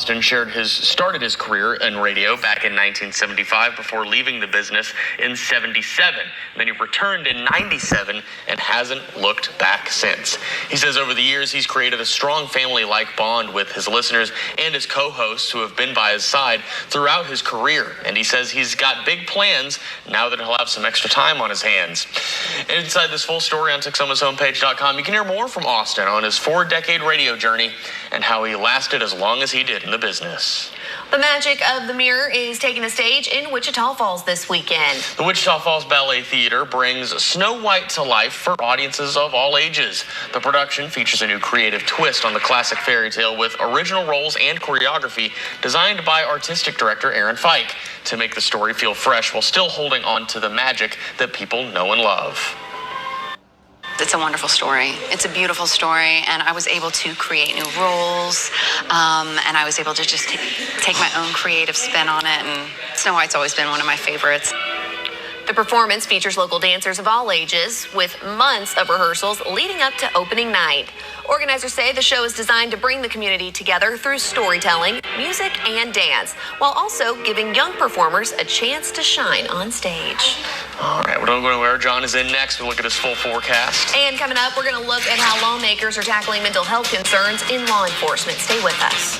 Started his career in radio back in 1975 before leaving the business in 77. Then he returned in 97 and hasn't looked back since. He says over the years he's created a strong family-like bond with his listeners and his co-hosts who have been by his side throughout his career. And he says he's got big plans now that he'll have some extra time on his hands. And inside this full story on TexomasHomepage.com, you can hear more from Austin on his 4-decade radio journey and how he lasted as long as he did in the business. The magic of the mirror is taking the stage in Wichita Falls this weekend. The Wichita Falls Ballet Theater brings Snow White to life for audiences of all ages. The production features a new creative twist on the classic fairy tale with original roles and choreography designed by artistic director Aaron Fike to make the story feel fresh while still holding on to the magic that people know and love. It's a wonderful story. It's a beautiful story, and I was able to create new roles, and I was able to just take my own creative spin on it, and Snow White's always been one of my favorites. The performance features local dancers of all ages with months of rehearsals leading up to opening night. Organizers say the show is designed to bring the community together through storytelling, music, and dance, while also giving young performers a chance to shine on stage. All right, we don't go anywhere. John is in next. We'll look at his full forecast. And coming up, we're going to look at how lawmakers are tackling mental health concerns in law enforcement. Stay with us.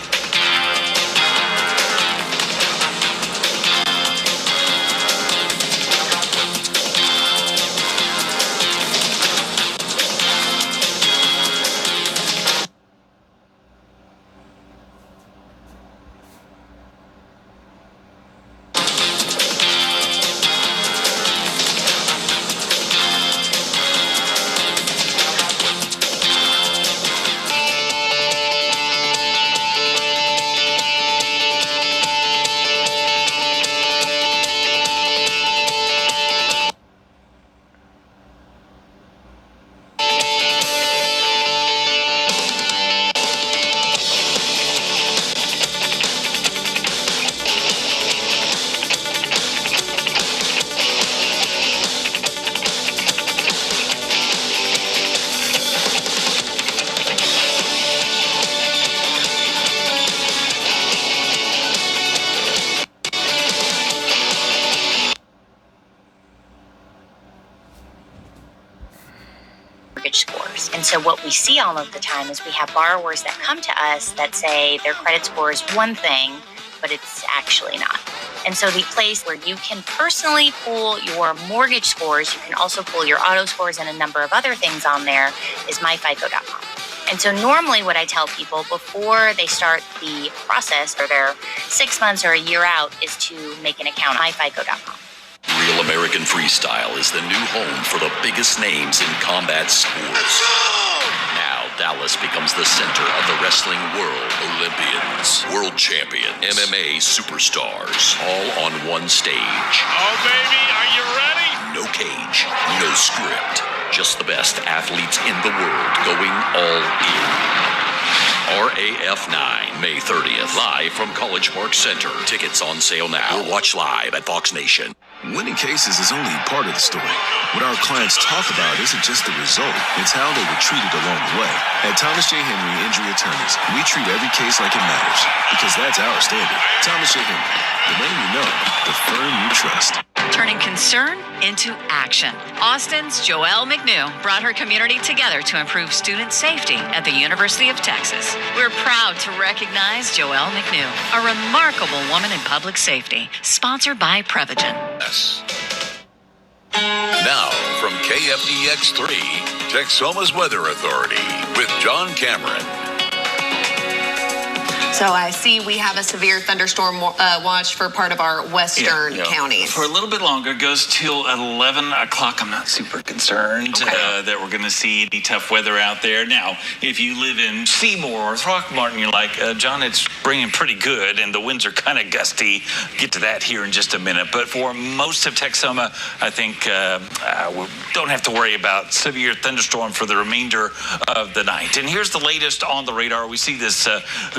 Scores. And so what we see all of the time is we have borrowers that come to us that say their credit score is one thing, but it's actually not. And so the place where you can personally pull your mortgage scores, you can also pull your auto scores and a number of other things on there, is myfico.com. And so normally what I tell people before they start the process or they're 6 months or a year out is to make an account on myfico.com. Real American Freestyle is the new home for the biggest names in combat sports. Now Dallas becomes the center of the wrestling world. Olympians, world champions, MMA superstars, all on one stage. Oh, baby, are you ready? No cage, no script. Just the best athletes in the world going all in. RAF9, May 30th, live from College Park Center. Tickets on sale now. Or watch live at Fox Nation. Winning cases is only part of the story. What our clients talk about isn't just the result, it's how they were treated along the way. At Thomas J. Henry Injury Attorneys, we treat every case like it matters, because that's our standard. Thomas J. Henry, the name you know, the firm you trust. Turning concern into action. Austin's Joelle McNew brought her community together to improve student safety at the University of Texas. We're proud to recognize Joelle McNew, a remarkable woman in public safety, sponsored by Prevagen. Now, from KFDX 3, Texoma's Weather Authority, with John Cameron. So I see we have a severe thunderstorm watch for part of our western counties. For a little bit longer, it goes till 11 o'clock. I'm not super concerned that we're going to see any tough weather out there. Now, if you live in Seymour or Throckmorton, you're like, John, it's bringing pretty good, and the winds are kind of gusty. Get to that here in just a minute. But for most of Texoma, I think we don't have to worry about severe thunderstorm for the remainder of the night. And here's the latest on the radar. We see this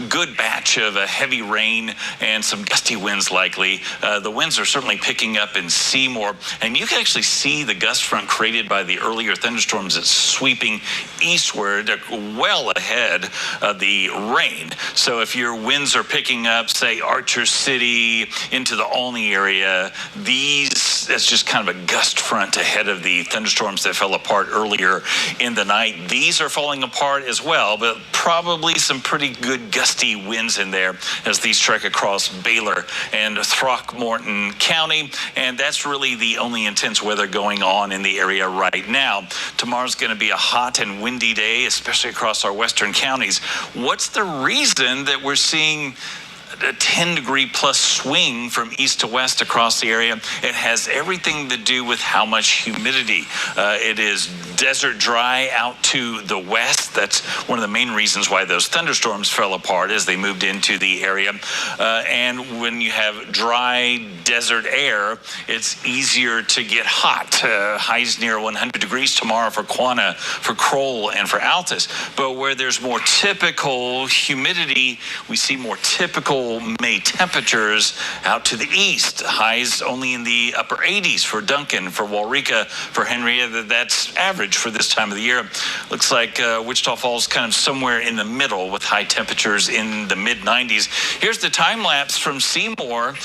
good batch batch of heavy rain and some gusty winds likely. The winds are certainly picking up in Seymour, and you can actually see the gust front created by the earlier thunderstorms that's sweeping eastward, well ahead of the rain. So if your winds are picking up, say, Archer City into the Olney area, that's just kind of a gust front ahead of the thunderstorms that fell apart earlier in the night. These are falling apart as well, but probably some pretty good gusty winds in there as these trek across Baylor and Throckmorton County, and that's really the only intense weather going on in the area right now. Tomorrow's going to be a hot and windy day, especially across our western counties. What's the reason that we're seeing a 10-degree plus swing from east to west across the area? It has everything to do with how much humidity. It is desert dry out to the west. That's one of the main reasons why those thunderstorms fell apart as they moved into the area. And when you have dry desert air, it's easier to get hot. Highs near 100 degrees tomorrow for Quanah, for Kroll, and for Altus. But where there's more typical humidity, we see more typical May temperatures out to the east. Highs only in the upper 80s for Duncan, for Waurika, for Henrietta. That's average for this time of the year. Looks like Wichita Falls kind of somewhere in the middle with high temperatures in the mid-90s. Here's the time lapse from Seymour.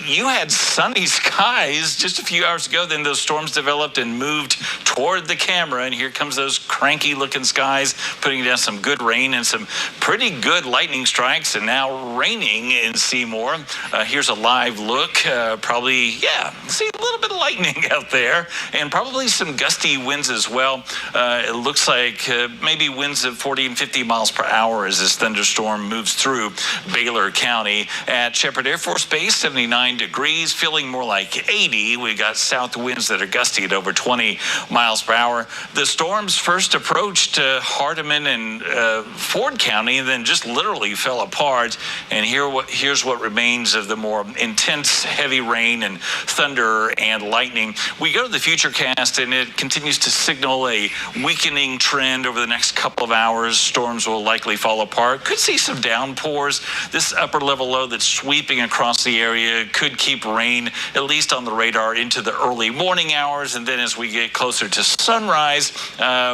You had sunny skies just a few hours ago. Then those storms developed and moved toward the camera. And here comes those cranky looking skies, putting down some good rain and some pretty good lightning strikes, and now raining in Seymour. Here's a live look. See a little bit of lightning out there, and probably some gusty winds as well. It looks like maybe winds of 40 and 50 miles per hour as this thunderstorm moves through Baylor County. At Shepherd Air Force Base, 79 degrees, feeling more like 80. We got south winds that are gusty at over 20 miles per hour. The storms first approached Hardeman and Ford County, and then just literally fell apart. And here's what remains of the more intense heavy rain and thunder and lightning. We go to the futurecast, and it continues to signal a weakening trend over the next couple of hours. Storms will likely fall apart. Could see some downpours. This upper level low that's sweeping across the area could keep rain, at least on the radar, into the early morning hours. And then as we get closer to sunrise,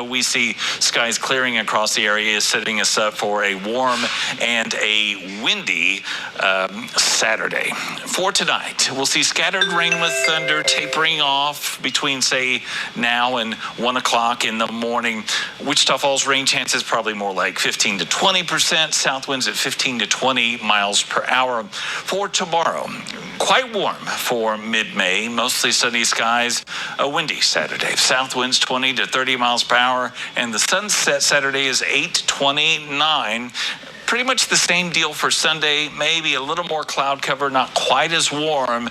we see skies clearing across the area, setting us up for a warm and a windy Saturday. For tonight, we'll see scattered rain with thunder tapering off between, say, now and 1 o'clock in the morning. Wichita Falls rain chances probably more like 15 to 20%. South winds at 15 to 20 miles per hour. For tomorrow, quite warm for mid-May. Mostly sunny skies. A windy Saturday. South winds 20 to 30 miles per hour. And the sunset Saturday is 8:29. Pretty much the same deal for Sunday, maybe a little more cloud cover, not quite as warm.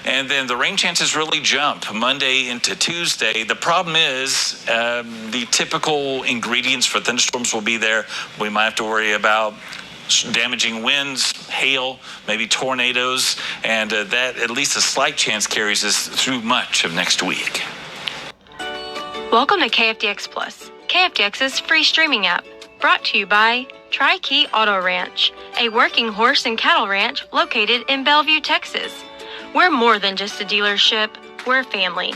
And then the rain chances really jump Monday into Tuesday. The problem is the typical ingredients for thunderstorms will be there. We might have to worry about damaging winds, hail, maybe tornadoes, and that at least a slight chance carries us through much of next week. Welcome to Kfdx Plus, Kfdx's free streaming app, brought to you by Tri-Key Auto Ranch, a working horse and cattle ranch located in Bellevue, Texas. We're more than just a dealership, we're family.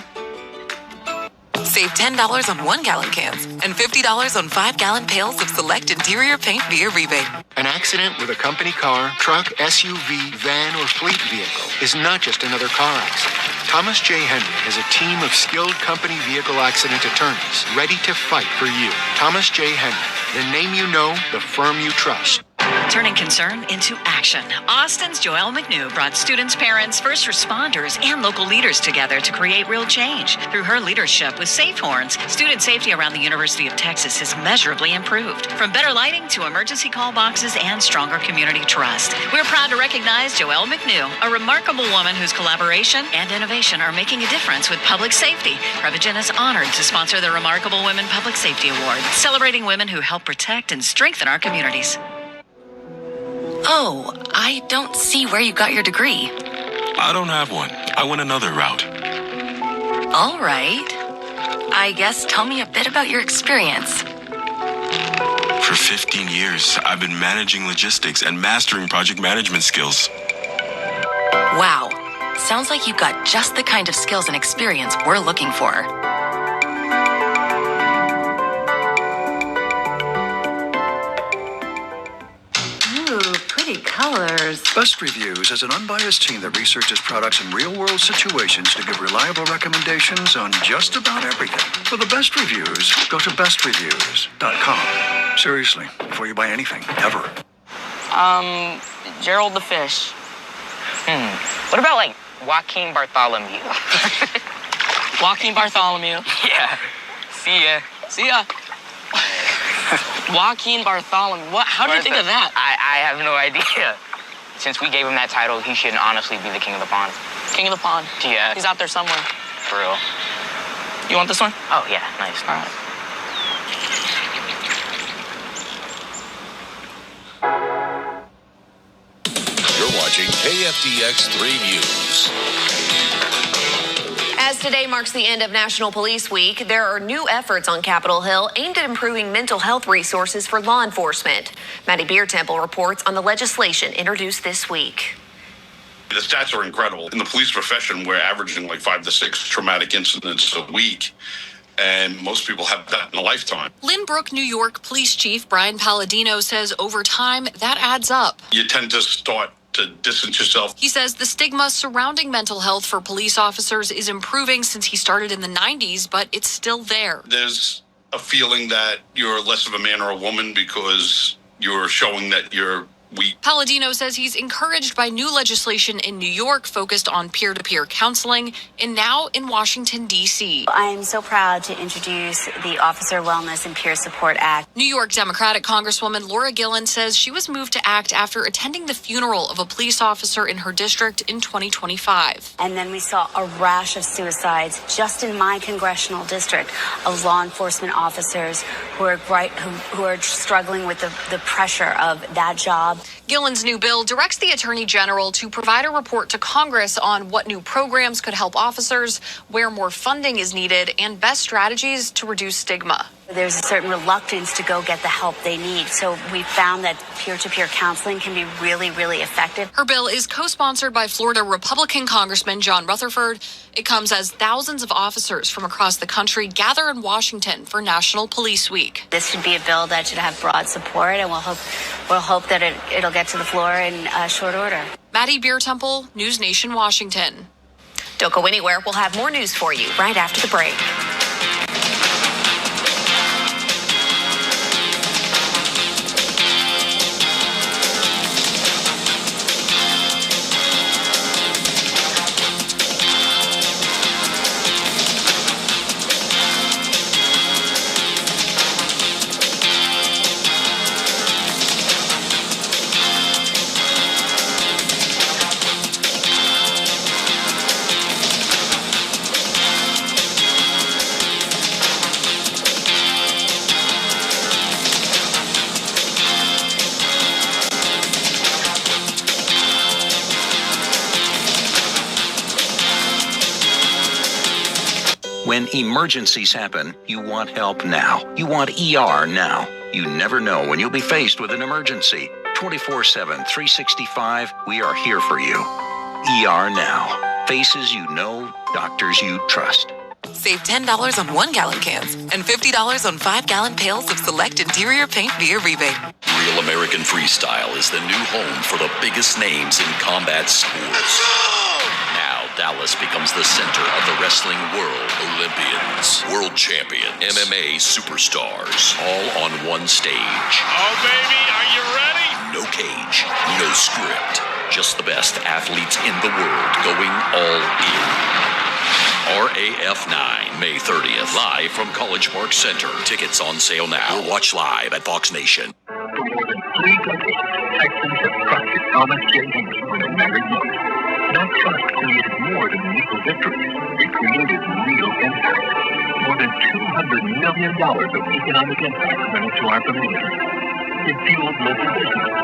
Save $10 on 1-gallon cans and $50 on 5-gallon pails of select interior paint via rebate. An accident with a company car, truck, SUV, van, or fleet vehicle is not just another car accident. Thomas J. Henry has a team of skilled company vehicle accident attorneys ready to fight for you. Thomas J. Henry, the name you know, the firm you trust. Turning concern into action. Austin's Joelle McNew brought students, parents, first responders, and local leaders together to create real change. Through her leadership with Safe Horns, student safety around the University of Texas has measurably improved. From better lighting to emergency call boxes and stronger community trust. We're proud to recognize Joelle McNew, a remarkable woman whose collaboration and innovation are making a difference with public safety. Prevagen is honored to sponsor the Remarkable Women Public Safety Award, celebrating women who help protect and strengthen our communities. Oh, I don't see where you got your degree. I don't have one. I went another route. All right. I guess tell me a bit about your experience. For 15 years, I've been managing logistics and mastering project management skills. Wow. Sounds like you've got just the kind of skills and experience we're looking for. Ooh, pretty colors. Best Reviews is an unbiased team that researches products in real-world situations to give reliable recommendations on just about everything. For the best reviews, go to bestreviews.com. Seriously, before you buy anything, ever. Gerald the Fish. What about, like, Joaquin Bartholomew? Joaquin Bartholomew. Yeah. See ya. See ya. Joaquin Bartholomew. What? How did you think of that? I have no idea. Since we gave him that title, he should honestly be the king of the pond. King of the pond? Yeah. He's out there somewhere. For real. You want this one? Oh, yeah. Nice. All right. You're watching KFDX 3 News. As today marks the end of National Police Week, there are new efforts on Capitol Hill aimed at improving mental health resources for law enforcement. Maddie Beer-Temple reports on the legislation introduced this week. The stats are incredible. In the police profession, we're averaging like 5 to 6 traumatic incidents a week, and most people have that in a lifetime. Lynbrook, New York Police Chief Brian Palladino says over time, that adds up. You tend to start to distance yourself. He says the stigma surrounding mental health for police officers is improving since he started in the 90s, but it's still there. There's a feeling that you're less of a man or a woman because you're showing that you're weak. Palladino says he's encouraged by new legislation in New York focused on peer-to-peer counseling and now in Washington, D.C. I am so proud to introduce the Officer Wellness and Peer Support Act. New York Democratic Congresswoman Laura Gillen says she was moved to act after attending the funeral of a police officer in her district in 2025. And then we saw a rash of suicides just in my congressional district of law enforcement officers who are struggling with the pressure of that job. Gillen's new bill directs the Attorney General to provide a report to Congress on what new programs could help officers, where more funding is needed, and best strategies to reduce stigma. There's a certain reluctance to go get the help they need. So we found that peer-to-peer counseling can be really, really effective. Her bill is co-sponsored by Florida Republican Congressman John Rutherford. It comes as thousands of officers from across the country gather in Washington for National Police Week. This should be a bill that should have broad support, and we'll hope that it'll get to the floor in short order. Maddie Beer-Temple, News Nation, Washington. Don't go anywhere. We'll have more news for you right after the break. When emergencies happen, you want help now. You want ER now. You never know when you'll be faced with an emergency. 24/7, 365, we are here for you. ER Now. Faces you know, doctors you trust. Save $10 on 1-gallon cans and $50 on 5-gallon pails of select interior paint via rebate. Real American Freestyle is the new home for the biggest names in combat sports. Now, Dallas becomes the center of the wrestling world. Olympians, world champions, MMA superstars, all on one stage. Oh, baby, are you ready? No cage, no script. Just the best athletes in the world going all in. RAF 9, May 30th, live from College Park Center. Tickets on sale now. Or watch live at Fox Nation. For more than 3 decades, Texans have trusted Thomas J. Henry when it mattered most. That trust created more than legal victories. It created real impact. More than $200 million of economic impact went into our community. It fueled local business.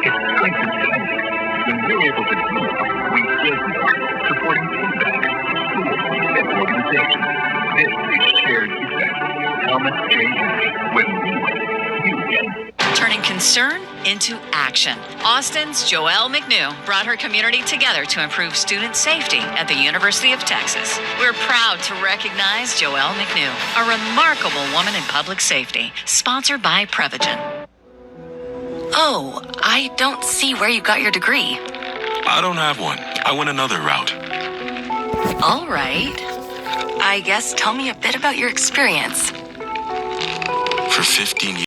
It strengthened families. When we're able to do it, we give more, supporting food banks, schools, and organizations. This is shared success. Thomas J. Henry. When we win, you win. concern into action. Austin's Joelle McNew brought her community together to improve student safety at the University of Texas. We're proud to recognize Joelle McNew, a remarkable woman in public safety. Sponsored by Prevagen. Oh, I don't see where you got your degree. I don't have one. I went another route. All right. I guess tell me a bit about your experience. For 15 years.